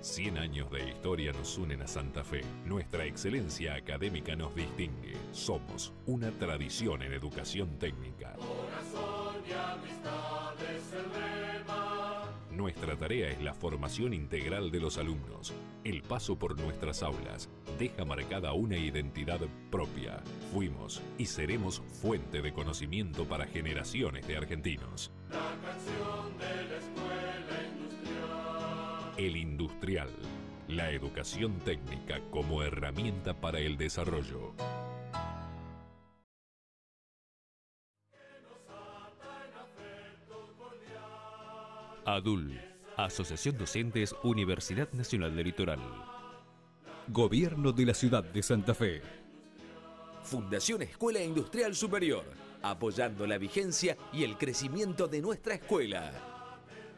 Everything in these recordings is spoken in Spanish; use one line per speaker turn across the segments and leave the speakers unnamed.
100 años de historia nos unen a Santa Fe. Nuestra excelencia académica nos distingue. Somos una tradición en educación técnica.
Corazón y amistad es el lema.
Nuestra tarea es la formación integral de los alumnos. El paso por nuestras aulas deja marcada una identidad propia. Fuimos y seremos fuente de conocimiento para generaciones de argentinos.
La canción de la escuela industrial.
El Industrial. La educación técnica como herramienta para el desarrollo.
ADUL, Asociación Docentes Universidad Nacional del Litoral.
Gobierno de la Ciudad de Santa Fe.
Fundación Escuela Industrial Superior, apoyando la vigencia y el crecimiento de nuestra escuela.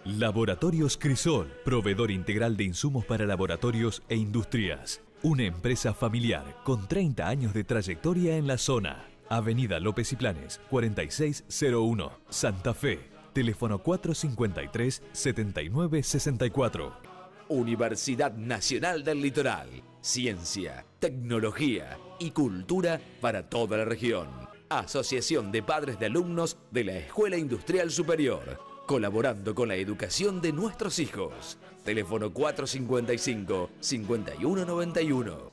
Laboratorios Crisol, proveedor integral de insumos para laboratorios e industrias. Una empresa familiar con 30 años de trayectoria en la zona. Avenida López y Planes, 4601, Santa Fe. Teléfono 453-7964.
Universidad Nacional del Litoral. Ciencia, tecnología y cultura para toda la región. Asociación de Padres de Alumnos de la Escuela Industrial Superior. Colaborando con la educación de nuestros hijos. Teléfono 455-5191.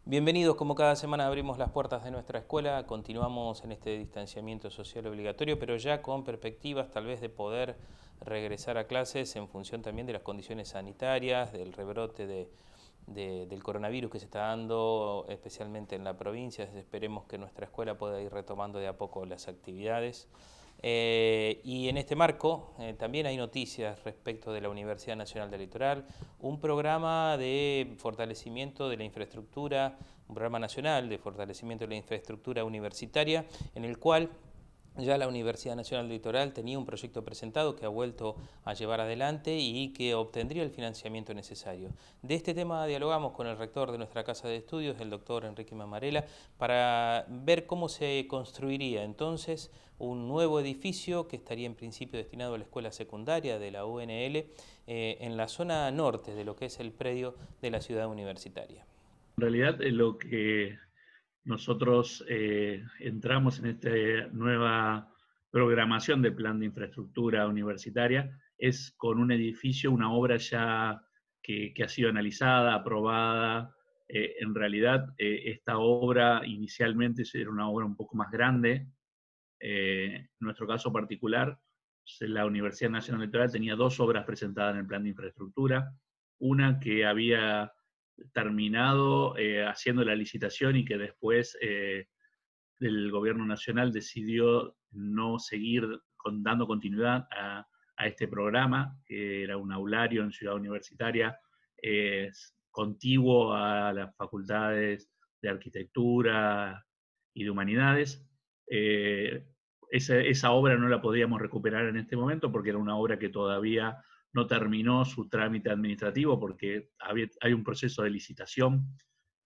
Bienvenidos, como cada semana abrimos las puertas de nuestra escuela, continuamos en este distanciamiento social obligatorio, pero ya con perspectivas tal vez de poder regresar a clases en función también de las condiciones sanitarias, del rebrote del coronavirus que se está dando, especialmente en la provincia. Esperemos que nuestra escuela pueda ir retomando de a poco las actividades. Y en este marco también hay noticias respecto de la Universidad Nacional del Litoral, un programa de fortalecimiento de la infraestructura, un programa nacional de fortalecimiento de la infraestructura universitaria, en el cual ya la Universidad Nacional del Litoral tenía un proyecto presentado que ha vuelto a llevar adelante y que obtendría el financiamiento necesario. De este tema dialogamos con el rector de nuestra casa de estudios, el doctor Enrique Mamarela, para ver cómo se construiría entonces un nuevo edificio que estaría en principio destinado a la escuela secundaria de la UNL en la zona norte de lo que es el predio de la ciudad universitaria.
En realidad, lo que nosotros entramos en esta nueva programación del plan de infraestructura universitaria es con un edificio, una obra ya que ha sido analizada, aprobada. En realidad, esta obra inicialmente era una obra un poco más grande. En nuestro caso particular, la Universidad Nacional Electoral tenía dos obras presentadas en el plan de infraestructura. Una que había terminado haciendo la licitación y que después el gobierno nacional decidió no seguir dando continuidad a este programa, que era un aulario en Ciudad Universitaria, contiguo a las facultades de Arquitectura y de Humanidades. Esa obra no la podíamos recuperar en este momento porque era una obra que todavía no terminó su trámite administrativo porque hay un proceso de licitación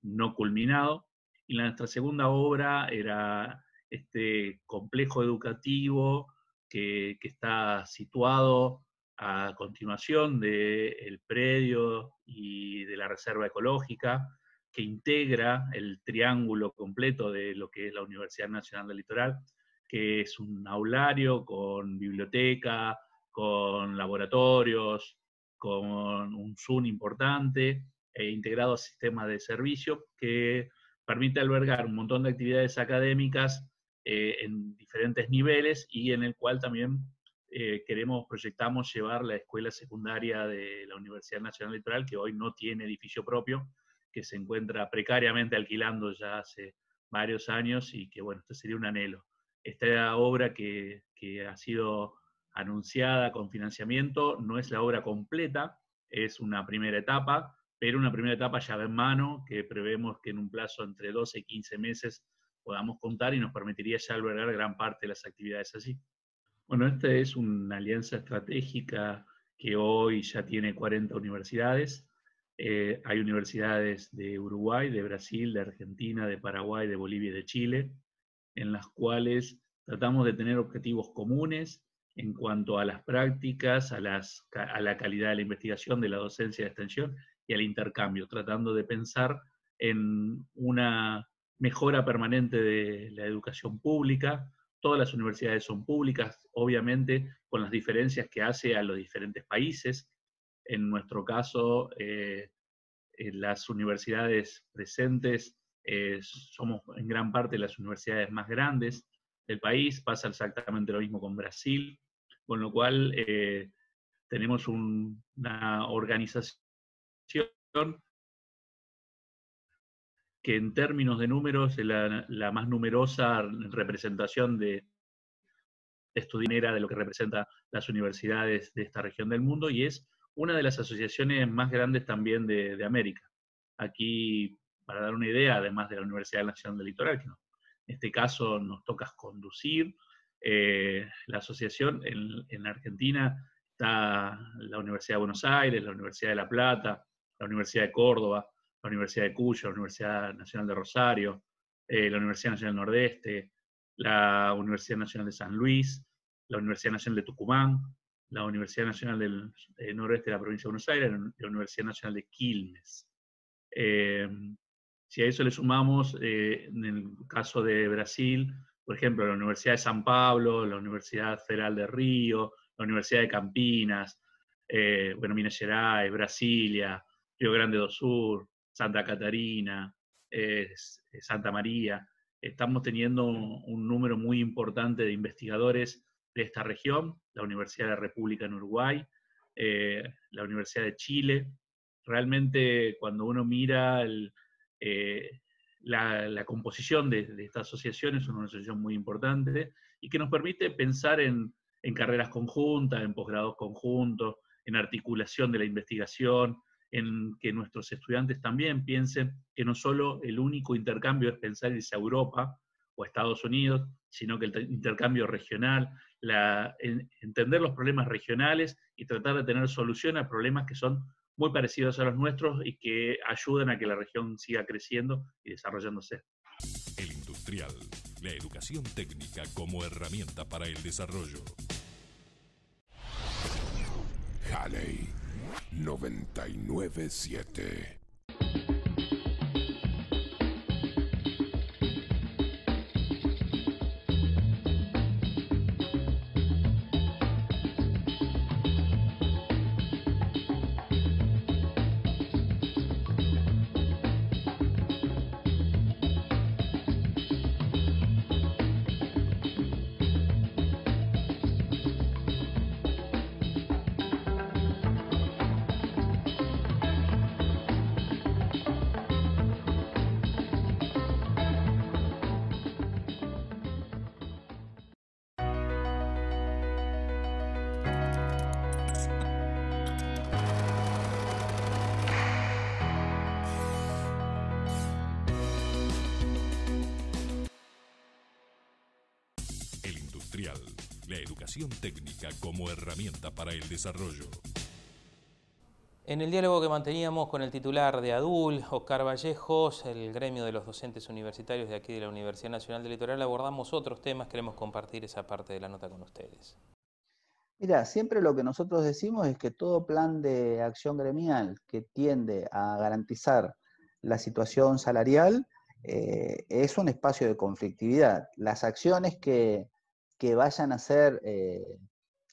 no culminado. Y nuestra segunda obra era este complejo educativo que está situado a continuación del predio y de la reserva ecológica, que integra el triángulo completo de lo que es la Universidad Nacional del Litoral, que es un aulario con biblioteca, con laboratorios, con un Zoom importante, integrado a sistemas de servicio que permite albergar un montón de actividades académicas en diferentes niveles y en el cual también proyectamos llevar la escuela secundaria de la Universidad Nacional Litoral, que hoy no tiene edificio propio, que se encuentra precariamente alquilando ya hace varios años y que, bueno, este sería un anhelo. Esta obra que ha sido anunciada con financiamiento no es la obra completa, es una primera etapa, pero una primera etapa llave en mano que prevemos que en un plazo entre 12 y 15 meses podamos contar y nos permitiría ya albergar gran parte de las actividades allí. Bueno, esta es una alianza estratégica que hoy ya tiene 40 universidades. Hay universidades de Uruguay, de Brasil, de Argentina, de Paraguay, de Bolivia y de Chile, en las cuales tratamos de tener objetivos comunes en cuanto a las prácticas, a la calidad de la investigación, de la docencia de extensión y al intercambio, tratando de pensar en una mejora permanente de la educación pública. Todas las universidades son públicas, obviamente, con las diferencias que hace a los diferentes países. En nuestro caso, las universidades presentes somos en gran parte las universidades más grandes del país. Pasa exactamente lo mismo con Brasil, con lo cual tenemos una organización que en términos de números es la más numerosa representación de estudiantes de lo que representa las universidades de esta región del mundo, y es una de las asociaciones más grandes también de América. Aquí, para dar una idea, además de la Universidad Nacional del Litoral, que en este caso nos toca conducir, la asociación en Argentina está la Universidad de Buenos Aires, la Universidad de La Plata, la Universidad de Córdoba, la Universidad de Cuyo, la Universidad Nacional de Rosario, la Universidad Nacional del Nordeste, la Universidad Nacional de San Luis, la Universidad Nacional de Tucumán, la Universidad Nacional del Nordeste de la Provincia de Buenos Aires, la Universidad Nacional de Quilmes. Si a eso le sumamos, en el caso de Brasil, por ejemplo, la Universidad de San Pablo, la Universidad Federal de Río, la Universidad de Campinas, Minas Gerais, Brasilia, Río Grande do Sur, Santa Catarina, Santa María. Estamos teniendo un número muy importante de investigadores de esta región, la Universidad de la República en Uruguay, la Universidad de Chile. Realmente, cuando uno mira la composición de esta asociación, es una asociación muy importante y que nos permite pensar en carreras conjuntas, en posgrados conjuntos, en articulación de la investigación, en que nuestros estudiantes también piensen que no solo el único intercambio es pensar irse a Europa o a Estados Unidos, sino que el intercambio regional, entender los problemas regionales y tratar de tener solución a problemas que son muy parecidos a los nuestros y que ayudan a que la región siga creciendo y desarrollándose.
El Industrial, la educación técnica como herramienta para el desarrollo.
Halley 997.
La educación técnica como herramienta para el desarrollo.
En el diálogo que manteníamos con el titular de ADUL, Oscar Vallejos, el gremio de los docentes universitarios de aquí de la Universidad Nacional del Litoral, abordamos otros temas. Queremos compartir esa parte de la nota con ustedes.
Mira, siempre lo que nosotros decimos es que todo plan de acción gremial que tiende a garantizar la situación salarial es un espacio de conflictividad. Las acciones que vayan a ser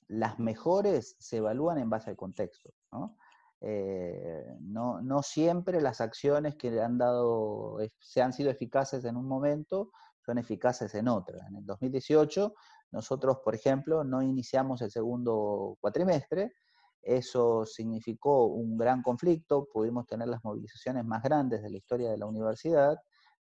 las mejores se evalúan en base al contexto, ¿no? No siempre las acciones que se han sido eficaces en un momento son eficaces en otra. En el 2018 nosotros, por ejemplo, no iniciamos el segundo cuatrimestre. Eso significó un gran conflicto, pudimos tener las movilizaciones más grandes de la historia de la universidad,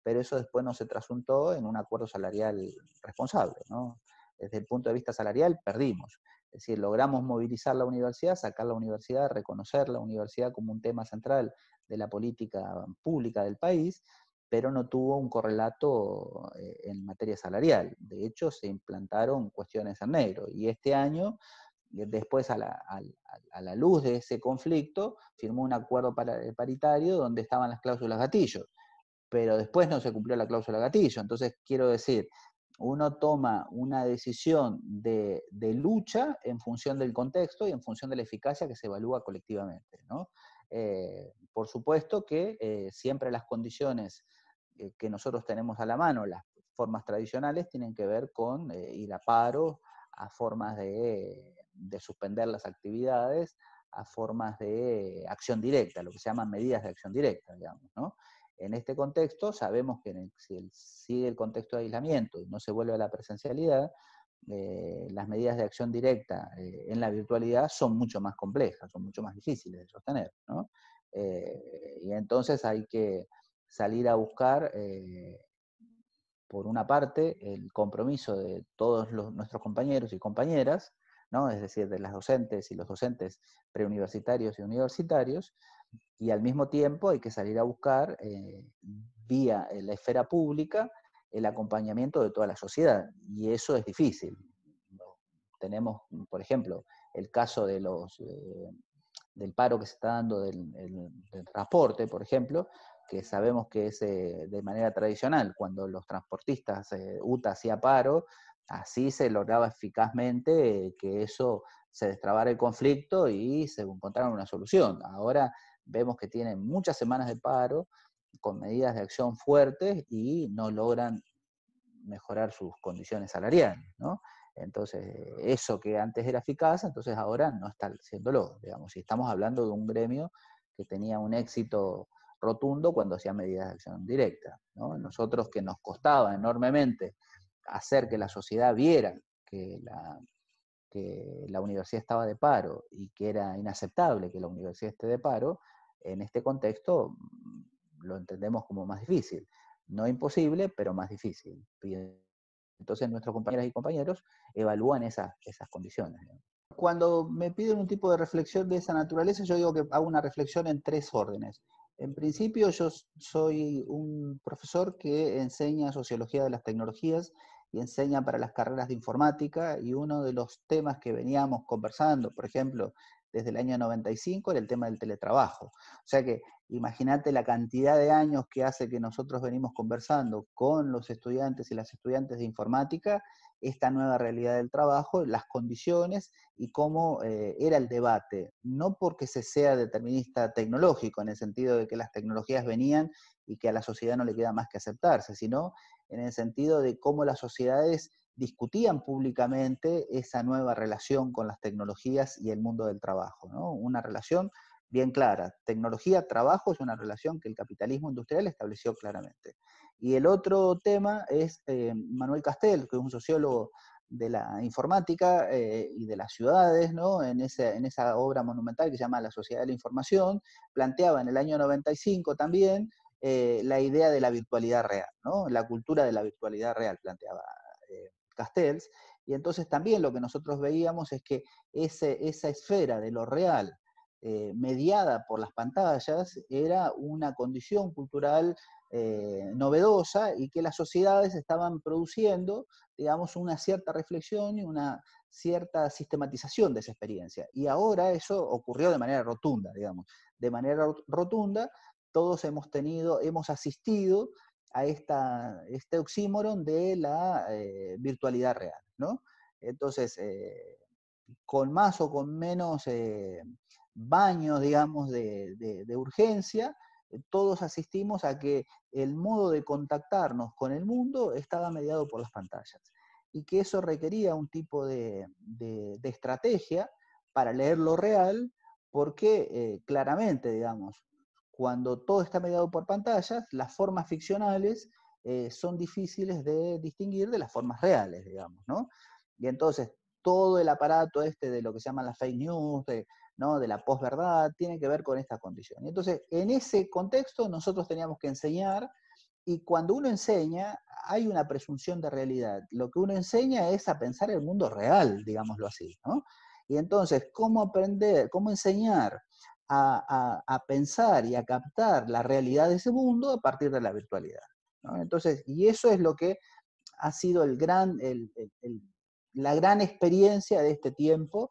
pero eso después no se trasuntó en un acuerdo salarial responsable, ¿no? Desde el punto de vista salarial perdimos. Es decir, logramos movilizar la universidad, sacar la universidad, reconocer la universidad como un tema central de la política pública del país, pero no tuvo un correlato en materia salarial. De hecho, se implantaron cuestiones en negro. Y este año, después a la luz de ese conflicto, firmó un acuerdo paritario donde estaban las cláusulas gatillo. Pero después no se cumplió la cláusula gatillo. Entonces, quiero decir, uno toma una decisión de lucha en función del contexto y en función de la eficacia que se evalúa colectivamente, ¿no? Por supuesto que siempre las condiciones que nosotros tenemos a la mano, las formas tradicionales, tienen que ver con ir a paro, a formas de suspender las actividades, a formas de acción directa, lo que se llaman medidas de acción directa, digamos, ¿no? En este contexto, sabemos que si sigue el contexto de aislamiento y no se vuelve a la presencialidad, las medidas de acción directa en la virtualidad son mucho más complejas, son mucho más difíciles de sostener, ¿no? Y entonces hay que salir a buscar, por una parte, el compromiso de todos nuestros compañeros y compañeras, ¿no? Es decir, de las docentes y los docentes preuniversitarios y universitarios, y al mismo tiempo hay que salir a buscar, vía la esfera pública, el acompañamiento de toda la sociedad, y eso es difícil. Tenemos, por ejemplo, el caso de del paro que se está dando del transporte, por ejemplo, que sabemos que es de manera tradicional, cuando los transportistas, UTA hacía paro, así se lograba eficazmente que eso se destrabara el conflicto y se encontrara una solución. Ahora vemos que tienen muchas semanas de paro, con medidas de acción fuertes, y no logran mejorar sus condiciones salariales, ¿no? Entonces, eso que antes era eficaz, entonces ahora no está siéndolo, digamos. Y estamos hablando de un gremio que tenía un éxito rotundo cuando hacía medidas de acción directa, ¿no? Nosotros, que nos costaba enormemente hacer que la sociedad viera que la universidad estaba de paro y que era inaceptable que la universidad esté de paro, en este contexto lo entendemos como más difícil. No imposible, pero más difícil. Entonces nuestros compañeras y compañeros evalúan esas condiciones. Cuando me piden un tipo de reflexión de esa naturaleza, yo digo que hago una reflexión en tres órdenes. En principio, yo soy un profesor que enseña sociología de las tecnologías y enseña para las carreras de informática, y uno de los temas que veníamos conversando, por ejemplo, desde el año 95, era el tema del teletrabajo. O sea que imagínate la cantidad de años que hace que nosotros venimos conversando con los estudiantes y las estudiantes de informática esta nueva realidad del trabajo, las condiciones y cómo era el debate. No porque se sea determinista tecnológico, en el sentido de que las tecnologías venían y que a la sociedad no le queda más que aceptarse, sino en el sentido de cómo las sociedades discutían públicamente esa nueva relación con las tecnologías y el mundo del trabajo, ¿no? Una relación bien clara. Tecnología-trabajo es una relación que el capitalismo industrial estableció claramente. Y el otro tema es Manuel Castel, que es un sociólogo de la informática y de las ciudades, ¿no? En esa obra monumental que se llama La Sociedad de la Información, planteaba en el año 95 también la idea de la virtualidad real, ¿no? La cultura de la virtualidad real, planteaba Castells. Y entonces también lo que nosotros veíamos es que esa esfera de lo real, mediada por las pantallas, era una condición cultural novedosa, y que las sociedades estaban produciendo, digamos, una cierta reflexión y una cierta sistematización de esa experiencia. Y ahora eso ocurrió de manera rotunda, digamos. De manera rotunda, todos hemos asistido a este oxímoron de la virtualidad real, ¿no? Entonces, con más o con menos baños, digamos, de urgencia, todos asistimos a que el modo de contactarnos con el mundo estaba mediado por las pantallas, y que eso requería un tipo de estrategia para leer lo real, porque claramente, digamos, cuando todo está mediado por pantallas, las formas ficcionales son difíciles de distinguir de las formas reales, digamos, ¿no? Y entonces todo el aparato de lo que se llama la fake news, ¿no? De la posverdad, tiene que ver con esta condición. Y entonces, en ese contexto nosotros teníamos que enseñar, y cuando uno enseña hay una presunción de realidad. Lo que uno enseña es a pensar el mundo real, digámoslo así, ¿no? Y entonces, ¿cómo aprender, cómo enseñar a pensar y a captar la realidad de ese mundo a partir de la virtualidad, ¿no? Entonces, y eso es lo que ha sido la gran experiencia de este tiempo,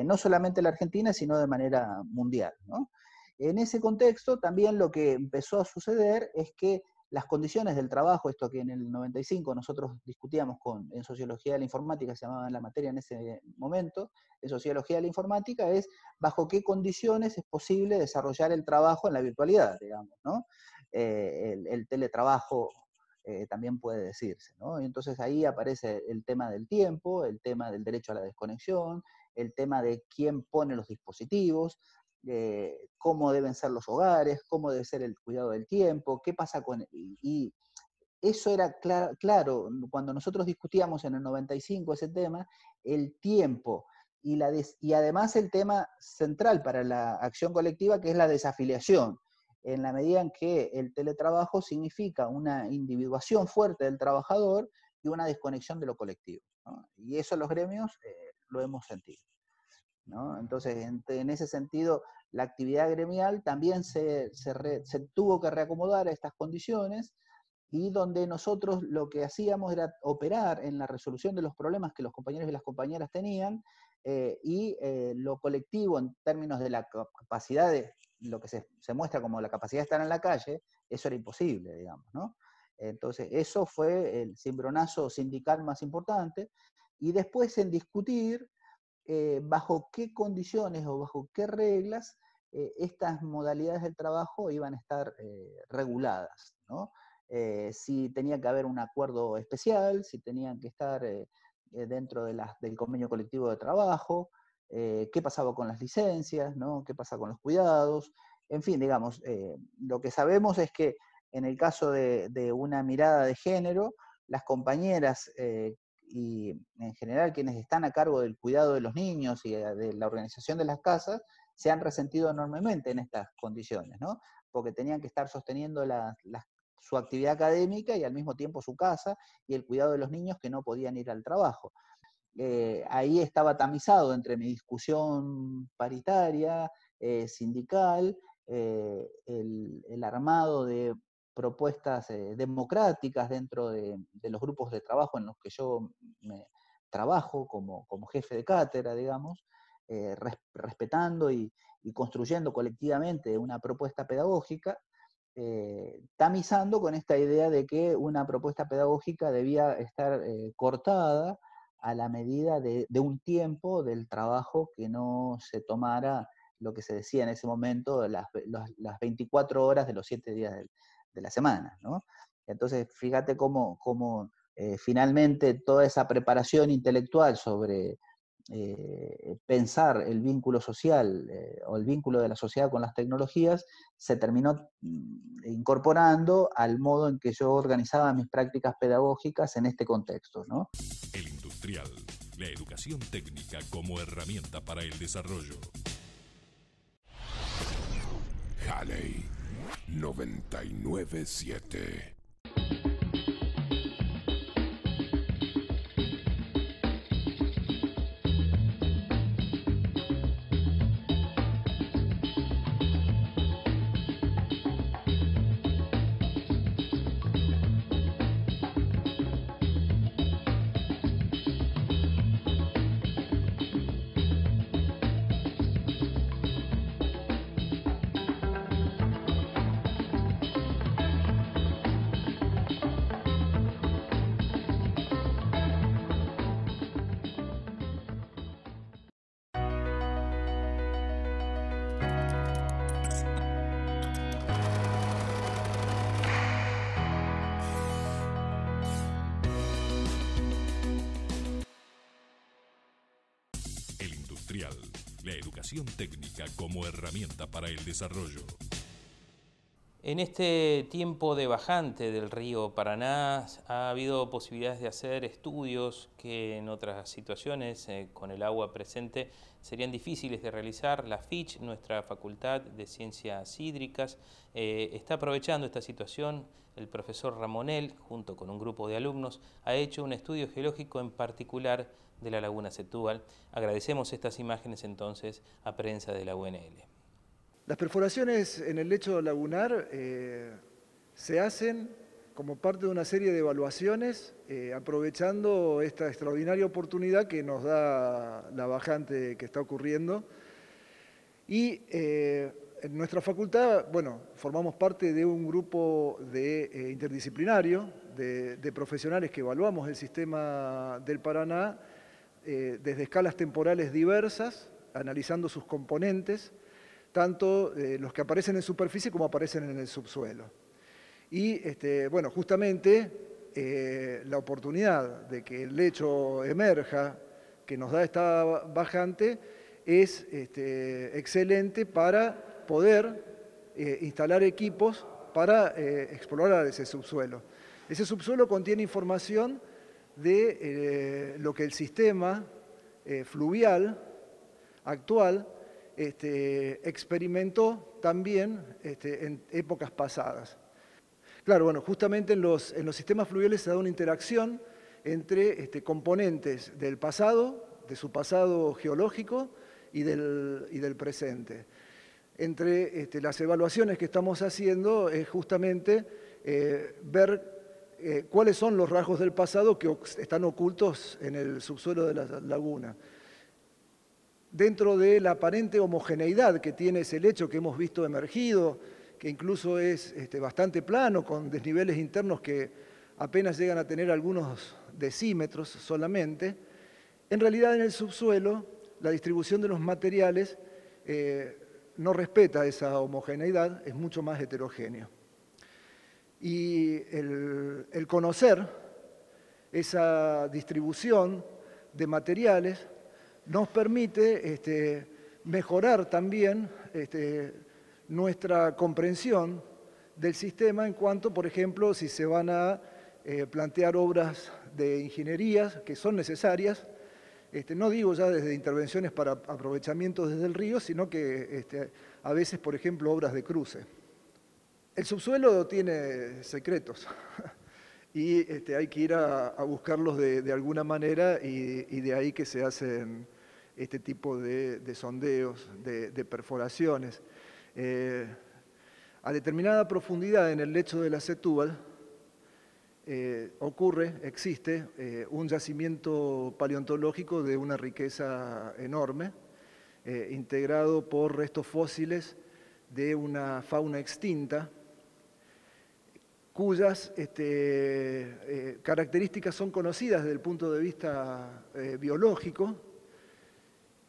no solamente en la Argentina, sino de manera mundial, ¿no? En ese contexto, también lo que empezó a suceder es que las condiciones del trabajo, esto que en el 95 nosotros discutíamos en Sociología de la Informática, se llamaba la materia en ese momento, en Sociología de la Informática, es bajo qué condiciones es posible desarrollar el trabajo en la virtualidad, digamos, ¿no? El teletrabajo también puede decirse, ¿no? Y entonces ahí aparece el tema del tiempo, el tema del derecho a la desconexión, el tema de quién pone los dispositivos, cómo deben ser los hogares, cómo debe ser el cuidado del tiempo, qué pasa con... Y eso era claro, cuando nosotros discutíamos en el 95 ese tema, el tiempo y además el tema central para la acción colectiva, que es la desafiliación, en la medida en que el teletrabajo significa una individuación fuerte del trabajador y una desconexión de lo colectivo, ¿no? Y eso los gremios lo hemos sentido, ¿no? Entonces, en ese sentido, la actividad gremial también se tuvo que reacomodar a estas condiciones, y donde nosotros lo que hacíamos era operar en la resolución de los problemas que los compañeros y las compañeras tenían, lo colectivo en términos de la capacidad de lo que se muestra como la capacidad de estar en la calle, eso era imposible, digamos, ¿no? Entonces, eso fue el cimbronazo sindical más importante, y después en discutir bajo qué condiciones o bajo qué reglas estas modalidades del trabajo iban a estar reguladas, ¿no? Si tenía que haber un acuerdo especial, si tenían que estar dentro del convenio colectivo de trabajo, qué pasaba con las licencias, ¿no? Qué pasa con los cuidados, en fin, digamos, lo que sabemos es que en el caso de una mirada de género, las compañeras y en general quienes están a cargo del cuidado de los niños y de la organización de las casas, se han resentido enormemente en estas condiciones, ¿no? Porque tenían que estar sosteniendo su actividad académica y al mismo tiempo su casa y el cuidado de los niños que no podían ir al trabajo. Ahí estaba tamizado entre mi discusión paritaria, sindical, el armado de propuestas democráticas dentro de los grupos de trabajo en los que yo trabajo como jefe de cátedra, digamos, respetando y construyendo colectivamente una propuesta pedagógica, tamizando con esta idea de que una propuesta pedagógica debía estar cortada a la medida de un tiempo del trabajo que no se tomara lo que se decía en ese momento, las 24 horas de los 7 días de la semana, ¿no? Entonces, fíjate cómo finalmente toda esa preparación intelectual sobre pensar el vínculo social o el vínculo de la sociedad con las tecnologías se terminó incorporando al modo en que yo organizaba mis prácticas pedagógicas en este contexto, ¿no?
El industrial, la educación técnica como herramienta para el desarrollo.
Halley 997.
La educación técnica como herramienta para el desarrollo.
En este tiempo de bajante del río Paraná ha habido posibilidades de hacer estudios que en otras situaciones, con el agua presente, serían difíciles de realizar. La FICH, nuestra Facultad de Ciencias Hídricas, está aprovechando esta situación. El profesor Ramonel, junto con un grupo de alumnos, ha hecho un estudio geológico en particular de la laguna Setúbal. Agradecemos estas imágenes entonces a prensa de la UNL.
Las perforaciones en el lecho lagunar se hacen como parte de una serie de evaluaciones, aprovechando esta extraordinaria oportunidad que nos da la bajante que está ocurriendo. Y En nuestra facultad, bueno, formamos parte de un grupo interdisciplinario de profesionales que evaluamos el sistema del Paraná desde escalas temporales diversas, analizando sus componentes, tanto los que aparecen en superficie como aparecen en el subsuelo. Y bueno, justamente la oportunidad de que el lecho emerja, que nos da esta bajante, es excelente para poder instalar equipos para explorar ese subsuelo. Ese subsuelo contiene información de lo que el sistema fluvial actual experimentó también en épocas pasadas. Claro, bueno, justamente en los sistemas fluviales se da una interacción entre componentes del pasado, de su pasado geológico y del presente. Entre las evaluaciones que estamos haciendo es justamente ver cuáles son los rasgos del pasado que están ocultos en el subsuelo de la laguna. Dentro de la aparente homogeneidad que tiene ese lecho que hemos visto emergido, que incluso es bastante plano, con desniveles internos que apenas llegan a tener algunos decímetros solamente, en realidad en el subsuelo la distribución de los materiales no respeta esa homogeneidad, es mucho más heterogéneo. Y el conocer esa distribución de materiales nos permite mejorar también nuestra comprensión del sistema en cuanto, por ejemplo, si se van a plantear obras de ingeniería que son necesarias, no digo ya desde intervenciones para aprovechamiento desde el río, sino que a veces, por ejemplo, obras de cruce. El subsuelo tiene secretos y hay que ir a buscarlos de alguna manera y de ahí que se hacen este tipo de sondeos, de perforaciones. A determinada profundidad en el lecho de la Setúbal existe un yacimiento paleontológico de una riqueza enorme, integrado por restos fósiles de una fauna extinta, cuyas características son conocidas desde el punto de vista biológico,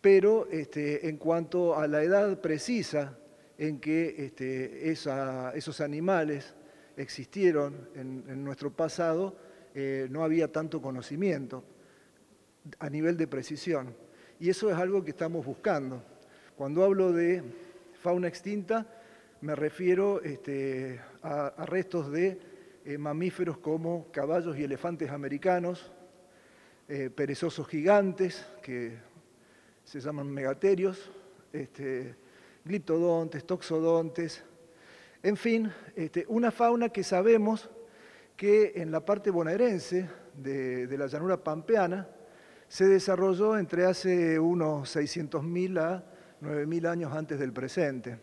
pero en cuanto a la edad precisa en que esos animales existieron en nuestro pasado, no había tanto conocimiento a nivel de precisión. Y eso es algo que estamos buscando. Cuando hablo de fauna extinta, me refiero a restos de mamíferos como caballos y elefantes americanos, perezosos gigantes, que se llaman megaterios, gliptodontes, toxodontes, en fin, una fauna que sabemos que en la parte bonaerense de la llanura pampeana se desarrolló entre hace unos 600.000 a 9.000 años antes del presente.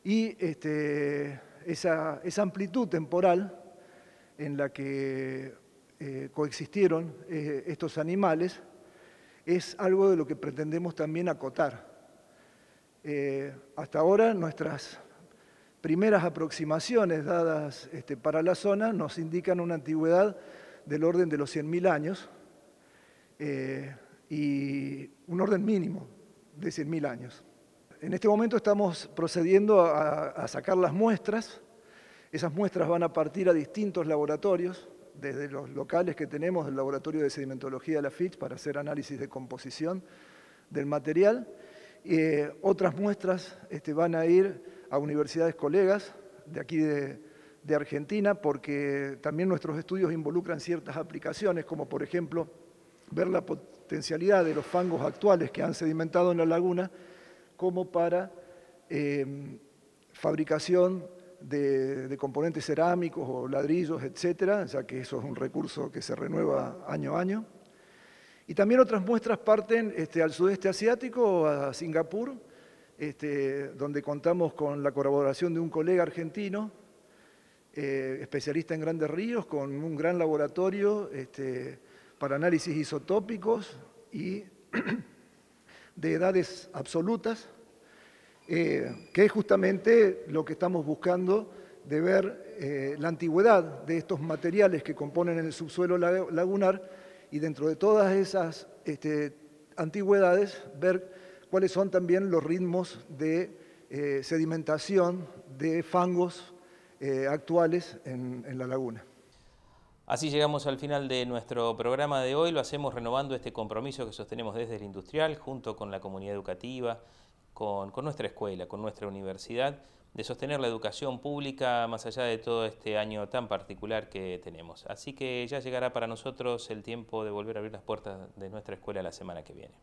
Y esa amplitud temporal en la que coexistieron estos animales es algo de lo que pretendemos también acotar. Hasta ahora nuestras primeras aproximaciones dadas para la zona nos indican una antigüedad del orden de los 100.000 años y un orden mínimo de 100.000 años. En este momento estamos procediendo a sacar las muestras. Esas muestras van a partir a distintos laboratorios, desde los locales que tenemos, el Laboratorio de Sedimentología de la FICH, para hacer análisis de composición del material. Otras muestras van a ir a universidades colegas de aquí de Argentina, porque también nuestros estudios involucran ciertas aplicaciones, como por ejemplo ver la potencialidad de los fangos actuales que han sedimentado en la laguna como para fabricación de componentes cerámicos o ladrillos, etcétera, ya que eso es un recurso que se renueva año a año. Y también otras muestras parten al sudeste asiático, a Singapur, donde contamos con la colaboración de un colega argentino, especialista en grandes ríos, con un gran laboratorio para análisis isotópicos y de edades absolutas, que es justamente lo que estamos buscando de ver la antigüedad de estos materiales que componen el subsuelo lagunar y dentro de todas esas antigüedades ver cuáles son también los ritmos de sedimentación de fangos actuales en la laguna.
Así llegamos al final de nuestro programa de hoy. Lo hacemos renovando este compromiso que sostenemos desde el Industrial, junto con la comunidad educativa, con nuestra escuela, con nuestra universidad, de sostener la educación pública más allá de todo este año tan particular que tenemos. Así que ya llegará para nosotros el tiempo de volver a abrir las puertas de nuestra escuela la semana que viene.